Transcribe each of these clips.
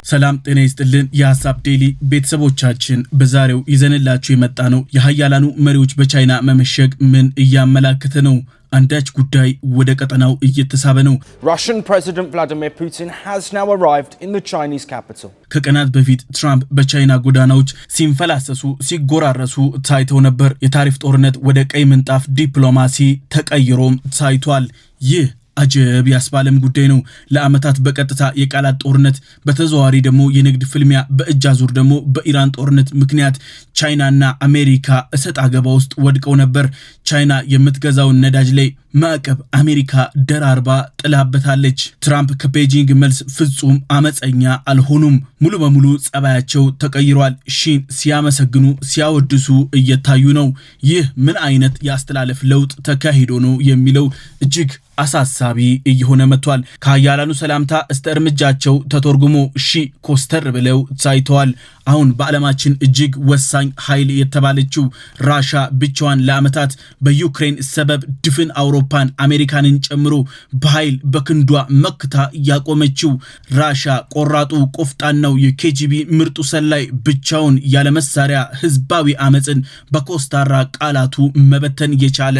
ሰላም ጤና ይስጥልን የሐሳብ ዴሊ ቤተሰቦቻችን በዛሬው ይዘንላችሁ የመጣነው የሃያላኑ መሪዎች በቻይና መመሸግ ምን እያመላከተ ነው? አንዳች ጉዳይ ወደ ቀጠናው እየተሳበ ነው። Russian President Vladimir Putin has now arrived in the Chinese capital. ከቀናት በፊት ትራምፕ በቻይና ጎዳናዎች ሲንፈላሰሱ ሲጎራረሱ ታይተው ነበር። የታሪፍ ጦርነት ወደ ቀይ ምንጣፍ ዲፕሎማሲ ተቀይሮም ታይቷል። ይህ አጀብ ያስባለም ጉዳይ ነው። ለአመታት በቀጥታ የቃላት ጦርነት በተዘዋዋሪ ደግሞ የንግድ ፍልሚያ በእጅ አዙር ደግሞ በኢራን ጦርነት ምክንያት ቻይናና አሜሪካ እሰጥ አገባ ውስጥ ወድቀው ነበር። ቻይና የምትገዛውን ነዳጅ ላይ ማዕቀብ አሜሪካ ደራርባ ጥላበታለች። ትራምፕ ከቤጂንግ መልስ ፍጹም አመፀኛ አልሆኑም። ሙሉ በሙሉ ጸባያቸው ተቀይሯል። ሺን ሲያመሰግኑ ሲያወድሱ እየታዩ ነው። ይህ ምን አይነት ያስተላለፍ ለውጥ ተካሂዶ ነው የሚለው እጅግ አሳሳቢ እየሆነ መጥቷል። ከሃያላኑ ሰላምታ እስተ እርምጃቸው ተተርጉሞ ሺ ኮስተር ብለው ታይተዋል። አሁን በዓለማችን እጅግ ወሳኝ ኃይል የተባለችው ራሻ ብቻዋን ለአመታት በዩክሬን ሰበብ ድፍን አውሮፓን አሜሪካንን ጨምሮ በኃይል በክንዷ መክታ ያቆመችው ራሻ ቆራጡ ቆፍጣናው የኬጂቢ ምርጡ ሰላይ ብቻውን ያለ መሳሪያ ህዝባዊ አመጽን በኮስታራ ቃላቱ መበተን የቻለ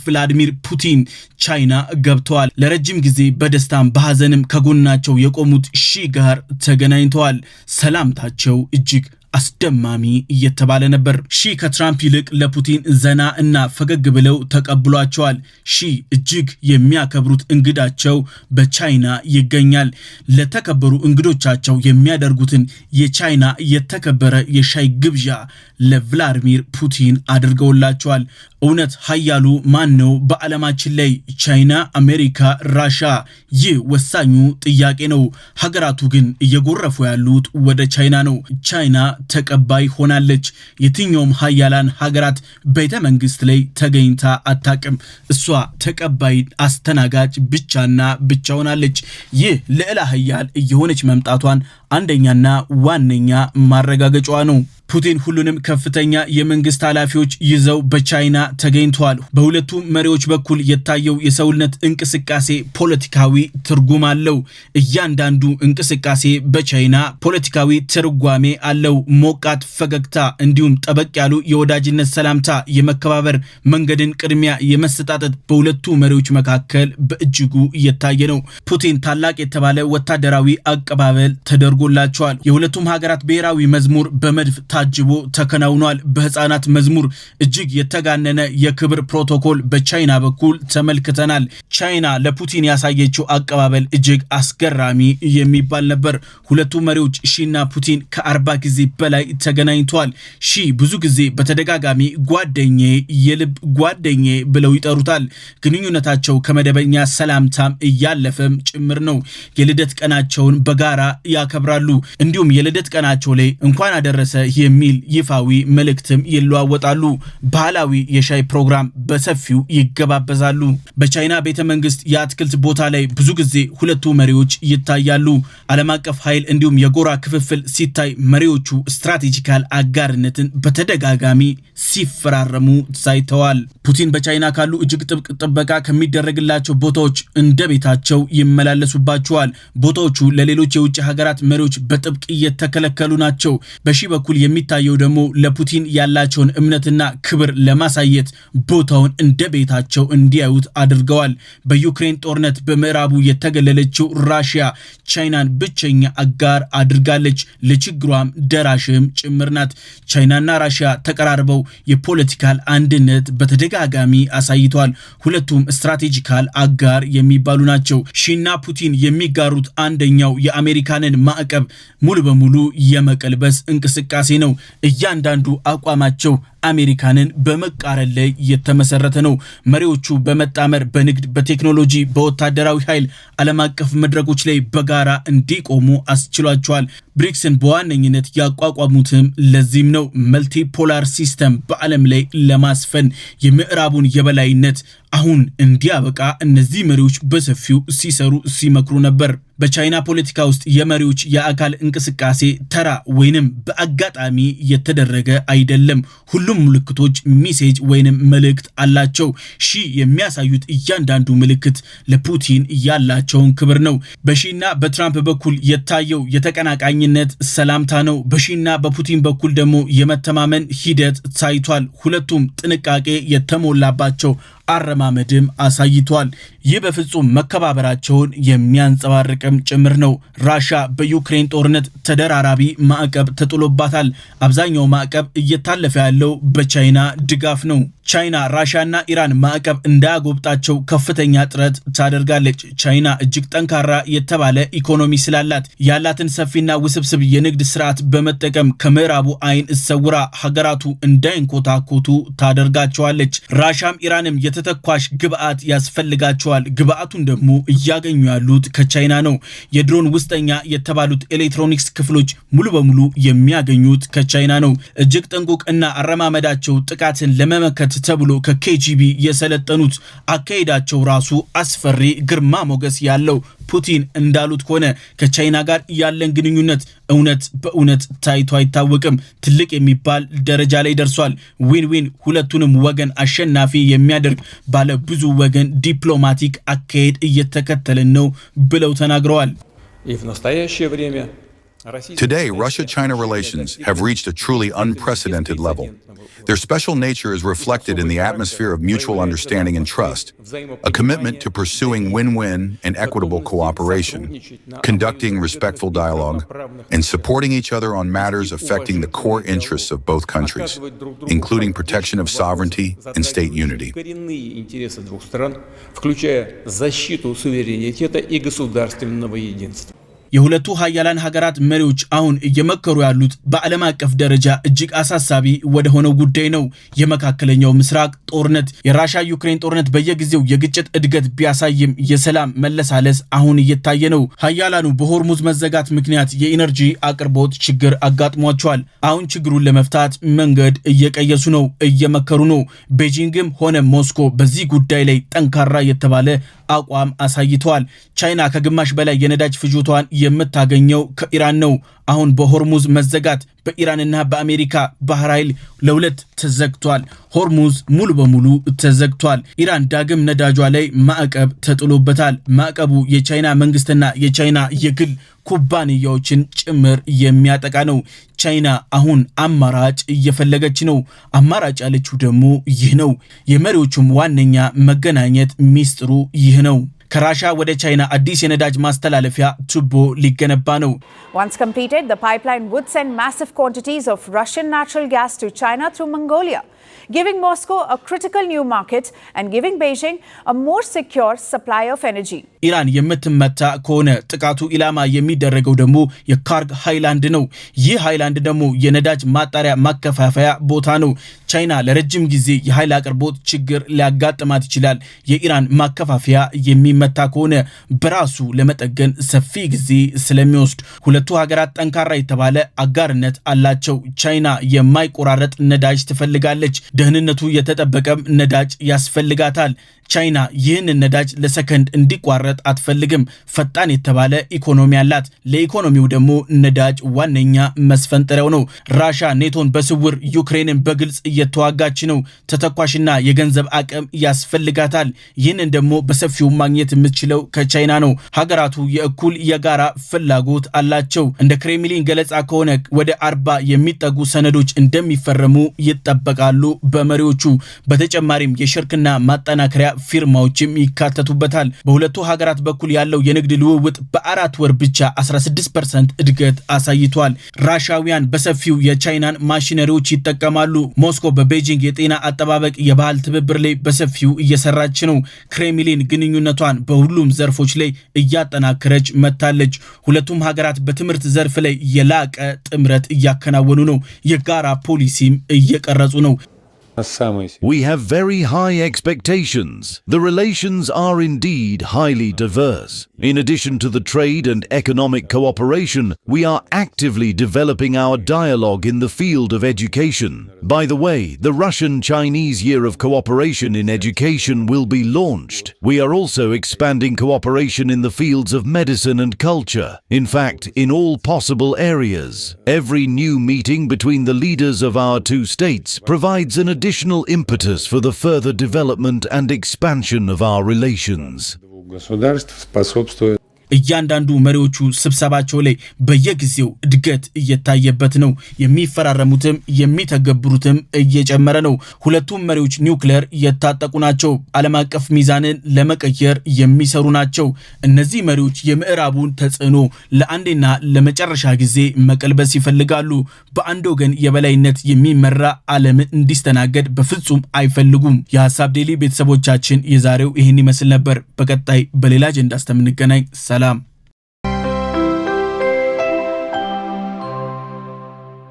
ቭላድሚር ፑቲን ቻይና ገብተዋል። ለረጅም ጊዜ በደስታም በሐዘንም ከጎናቸው የቆሙት ሺ ጋር ተገናኝተዋል። ሰላምታቸው እጅግ አስደማሚ እየተባለ ነበር። ሺ ከትራምፕ ይልቅ ለፑቲን ዘና እና ፈገግ ብለው ተቀብሏቸዋል። ሺ እጅግ የሚያከብሩት እንግዳቸው በቻይና ይገኛል። ለተከበሩ እንግዶቻቸው የሚያደርጉትን የቻይና የተከበረ የሻይ ግብዣ ለቭላድሚር ፑቲን አድርገውላቸዋል። እውነት ኃያሉ ማን ነው በዓለማችን ላይ? ቻይና፣ አሜሪካ፣ ራሻ? ይህ ወሳኙ ጥያቄ ነው። ሀገራቱ ግን እየጎረፉ ያሉት ወደ ቻይና ነው። ቻይና ተቀባይ ሆናለች። የትኛውም ኃያላን ሀገራት ቤተ መንግስት ላይ ተገኝታ አታቅም። እሷ ተቀባይ አስተናጋጅ ብቻና ብቻ ሆናለች። ይህ ልዕለ ኃያል እየሆነች መምጣቷን አንደኛና ዋነኛ ማረጋገጫዋ ነው። ፑቲን ሁሉንም ከፍተኛ የመንግስት ኃላፊዎች ይዘው በቻይና ተገኝተዋል። በሁለቱ መሪዎች በኩል የታየው የሰውነት እንቅስቃሴ ፖለቲካዊ ትርጉም አለው። እያንዳንዱ እንቅስቃሴ በቻይና ፖለቲካዊ ትርጓሜ አለው። ሞቃት ፈገግታ፣ እንዲሁም ጠበቅ ያሉ የወዳጅነት ሰላምታ፣ የመከባበር መንገድን ቅድሚያ የመሰጣጠት በሁለቱ መሪዎች መካከል በእጅጉ እየታየ ነው። ፑቲን ታላቅ የተባለ ወታደራዊ አቀባበል ተደርጎላቸዋል። የሁለቱም ሀገራት ብሔራዊ መዝሙር በመድፍ ታጅቦ ተከናውኗል። በህፃናት መዝሙር እጅግ የተጋነነ የክብር ፕሮቶኮል በቻይና በኩል ተመልክተናል። ቻይና ለፑቲን ያሳየችው አቀባበል እጅግ አስገራሚ የሚባል ነበር። ሁለቱ መሪዎች ሺና ፑቲን ከ40 ጊዜ በላይ ተገናኝተዋል። ሺ ብዙ ጊዜ በተደጋጋሚ ጓደኛዬ፣ የልብ ጓደኛዬ ብለው ይጠሩታል። ግንኙነታቸው ከመደበኛ ሰላምታም እያለፈም ጭምር ነው። የልደት ቀናቸውን በጋራ ያከብራሉ። እንዲሁም የልደት ቀናቸው ላይ እንኳን አደረሰ የሚል ይፋዊ መልእክትም ይለዋወጣሉ። ባህላዊ የሻይ ፕሮግራም በሰፊው ይገባበዛሉ። በቻይና ቤተ መንግስት የአትክልት ቦታ ላይ ብዙ ጊዜ ሁለቱ መሪዎች ይታያሉ። ዓለም አቀፍ ኃይል እንዲሁም የጎራ ክፍፍል ሲታይ መሪዎቹ ስትራቴጂካል አጋርነትን በተደጋጋሚ ሲፈራረሙ ታይተዋል። ፑቲን በቻይና ካሉ እጅግ ጥብቅ ጥበቃ ከሚደረግላቸው ቦታዎች እንደ ቤታቸው ይመላለሱባቸዋል። ቦታዎቹ ለሌሎች የውጭ ሀገራት መሪዎች በጥብቅ እየተከለከሉ ናቸው። በሺ በኩል የሚታየው ደግሞ ለፑቲን ያላቸውን እምነትና ክብር ለማሳየት ቦታውን እንደ ቤታቸው እንዲያዩት አድርገዋል። በዩክሬን ጦርነት በምዕራቡ የተገለለችው ራሽያ ቻይናን ብቸኛ አጋር አድርጋለች። ለችግሯም ደራሽም ጭምር ናት። ቻይናና ራሽያ ተቀራርበው የፖለቲካል አንድነት በተደጋጋሚ አሳይቷል። ሁለቱም ስትራቴጂካል አጋር የሚባሉ ናቸው። ሺና ፑቲን የሚጋሩት አንደኛው የአሜሪካንን ማዕቀብ ሙሉ በሙሉ የመቀልበስ እንቅስቃሴ ነው። እያንዳንዱ አቋማቸው አሜሪካንን በመቃረን ላይ የተመሰረተ ነው። መሪዎቹ በመጣመር በንግድ፣ በቴክኖሎጂ፣ በወታደራዊ ኃይል ዓለም አቀፍ መድረኮች ላይ በጋራ እንዲቆሙ አስችሏቸዋል። ብሪክስን በዋነኝነት ያቋቋሙትም ለዚህም ነው። መልቲፖላር ሲስተም በዓለም ላይ ለማስፈን የምዕራቡን የበላይነት አሁን እንዲያበቃ እነዚህ መሪዎች በሰፊው ሲሰሩ ሲመክሩ ነበር። በቻይና ፖለቲካ ውስጥ የመሪዎች የአካል እንቅስቃሴ ተራ ወይንም በአጋጣሚ የተደረገ አይደለም። ሁሉም ሁሉም ምልክቶች ሜሴጅ ወይንም መልእክት አላቸው። ሺ የሚያሳዩት እያንዳንዱ ምልክት ለፑቲን ያላቸውን ክብር ነው። በሺና በትራምፕ በኩል የታየው የተቀናቃኝነት ሰላምታ ነው። በሺና በፑቲን በኩል ደግሞ የመተማመን ሂደት ታይቷል። ሁለቱም ጥንቃቄ የተሞላባቸው አረማመድም አሳይቷል። ይህ በፍጹም መከባበራቸውን የሚያንጸባርቅም ጭምር ነው። ራሻ በዩክሬን ጦርነት ተደራራቢ ማዕቀብ ተጥሎባታል። አብዛኛው ማዕቀብ እየታለፈ ያለው በቻይና ድጋፍ ነው። ቻይና ራሻና ኢራን ማዕቀብ እንዳያጎብጣቸው ከፍተኛ ጥረት ታደርጋለች። ቻይና እጅግ ጠንካራ የተባለ ኢኮኖሚ ስላላት ያላትን ሰፊና ውስብስብ የንግድ ስርዓት በመጠቀም ከምዕራቡ አይን እሰውራ ሀገራቱ እንዳይንኮታኮቱ ታደርጋቸዋለች። ራሻም ኢራንም የተተኳሽ ግብአት ያስፈልጋቸዋል። ግብአቱን ደግሞ እያገኙ ያሉት ከቻይና ነው። የድሮን ውስጠኛ የተባሉት ኤሌክትሮኒክስ ክፍሎች ሙሉ በሙሉ የሚያገኙት ከቻይና ነው። እጅግ ጥንቁቅ እና አረማመዳቸው ጥቃትን ለመመከት ተብሎ ከኬጂቢ የሰለጠኑት አካሄዳቸው ራሱ አስፈሪ ግርማ ሞገስ ያለው ፑቲን እንዳሉት ከሆነ ከቻይና ጋር ያለን ግንኙነት እውነት በእውነት ታይቶ አይታወቅም። ትልቅ የሚባል ደረጃ ላይ ደርሷል። ዊን ዊን ሁለቱንም ወገን አሸናፊ የሚያደርግ ባለ ብዙ ወገን ዲፕሎማቲክ አካሄድ እየተከተልን ነው ብለው ተናግረዋል። Today, Russia-China relations have reached a truly unprecedented level. Their special nature is reflected in the atmosphere of mutual understanding and trust, a commitment to pursuing win-win and equitable cooperation, conducting respectful dialogue, and supporting each other on matters affecting the core interests of both countries, including protection of sovereignty and state unity. የሁለቱ ሀያላን ሀገራት መሪዎች አሁን እየመከሩ ያሉት በዓለም አቀፍ ደረጃ እጅግ አሳሳቢ ወደ ሆነው ጉዳይ ነው። የመካከለኛው ምስራቅ ጦርነት፣ የራሻ ዩክሬን ጦርነት በየጊዜው የግጭት እድገት ቢያሳይም የሰላም መለሳለስ አሁን እየታየ ነው። ሀያላኑ በሆርሙዝ መዘጋት ምክንያት የኢነርጂ አቅርቦት ችግር አጋጥሟቸዋል። አሁን ችግሩን ለመፍታት መንገድ እየቀየሱ ነው፣ እየመከሩ ነው። ቤጂንግም ሆነ ሞስኮ በዚህ ጉዳይ ላይ ጠንካራ የተባለ አቋም አሳይተዋል። ቻይና ከግማሽ በላይ የነዳጅ ፍጆቷን የምታገኘው ከኢራን ነው። አሁን በሆርሙዝ መዘጋት በኢራንና በአሜሪካ ባህር ኃይል ለሁለት ተዘግቷል። ሆርሙዝ ሙሉ በሙሉ ተዘግቷል። ኢራን ዳግም ነዳጇ ላይ ማዕቀብ ተጥሎበታል። ማዕቀቡ የቻይና መንግስትና የቻይና የግል ኩባንያዎችን ጭምር የሚያጠቃ ነው። ቻይና አሁን አማራጭ እየፈለገች ነው። አማራጭ ያለችው ደግሞ ይህ ነው። የመሪዎቹም ዋነኛ መገናኘት ሚስጥሩ ይህ ነው። ከራሻ ወደ ቻይና አዲስ የነዳጅ ማስተላለፊያ ቱቦ ሊገነባ ነው። Once completed, the pipeline would send massive quantities of Russian natural gas to China through Mongolia, giving Moscow a critical new market and giving Beijing a more secure supply of energy. ኢራን የምትመታ ከሆነ ጥቃቱ ኢላማ የሚደረገው ደግሞ የካርግ ሃይላንድ ነው። ይህ ሃይላንድ ደግሞ የነዳጅ ማጣሪያ ማከፋፈያ ቦታ ነው። ቻይና ለረጅም ጊዜ የኃይል አቅርቦት ችግር ሊያጋጥማት ይችላል። የኢራን ማከፋፈያ የሚመታ ከሆነ በራሱ ለመጠገን ሰፊ ጊዜ ስለሚወስድ ሁለቱ ሀገራት ጠንካራ የተባለ አጋርነት አላቸው። ቻይና የማይቆራረጥ ነዳጅ ትፈልጋለች። ደህንነቱ የተጠበቀም ነዳጅ ያስፈልጋታል። ቻይና ይህንን ነዳጅ ለሰከንድ እንዲቋረጥ አትፈልግም። ፈጣን የተባለ ኢኮኖሚ አላት። ለኢኮኖሚው ደግሞ ነዳጅ ዋነኛ መስፈንጠሪያው ነው። ራሻ ኔቶን በስውር ዩክሬንን በግልጽ እየተዋጋች ነው። ተተኳሽና የገንዘብ አቅም ያስፈልጋታል። ይህንን ደግሞ በሰፊው ማግኘት የምትችለው ከቻይና ነው። ሀገራቱ የእኩል የጋራ ፍላጎት አላቸው። እንደ ክሬምሊን ገለጻ ከሆነ ወደ 40 የሚጠጉ ሰነዶች እንደሚፈረሙ ይጠበቃሉ በመሪዎቹ። በተጨማሪም የሽርክና ማጠናከሪያ ፊርማዎችም ይካተቱበታል። በሁለቱ ሀገራት በኩል ያለው የንግድ ልውውጥ በ4 ወር ብቻ 16% እድገት አሳይቷል። ራሻውያን በሰፊው የቻይናን ማሽነሪዎች ይጠቀማሉ። ሞስኮ በቤጂንግ የጤና አጠባበቅ የባህል ትብብር ላይ በሰፊው እየሰራች ነው። ክሬምሊን ግንኙነቷን በሁሉም ዘርፎች ላይ እያጠናከረች መታለች። ሁለቱም ሀገራት በትምህርት ዘርፍ ላይ የላቀ ጥምረት እያከናወኑ ነው። የጋራ ፖሊሲም እየቀረጹ ነው። We have very high expectations. The relations are indeed highly diverse. In addition to the trade and economic cooperation, we are actively developing our dialogue in the field of education. By the way, the Russian-Chinese Year of Cooperation in Education will be launched. We are also expanding cooperation in the fields of medicine and culture. In fact, in all possible areas. Every new meeting between the leaders of our two states provides an additional impetus for the further development and expansion of our relations. እያንዳንዱ መሪዎቹ ስብሰባቸው ላይ በየጊዜው እድገት እየታየበት ነው። የሚፈራረሙትም የሚተገብሩትም እየጨመረ ነው። ሁለቱም መሪዎች ኒውክሌር የታጠቁ ናቸው። ዓለም አቀፍ ሚዛንን ለመቀየር የሚሰሩ ናቸው። እነዚህ መሪዎች የምዕራቡን ተጽዕኖ ለአንዴና ለመጨረሻ ጊዜ መቀልበስ ይፈልጋሉ። በአንድ ወገን የበላይነት የሚመራ ዓለም እንዲስተናገድ በፍጹም አይፈልጉም። የሐሳብ ዴሊ ቤተሰቦቻችን የዛሬው ይህን ይመስል ነበር። በቀጣይ በሌላ አጀንዳ እስከምንገናኝ ሰላም።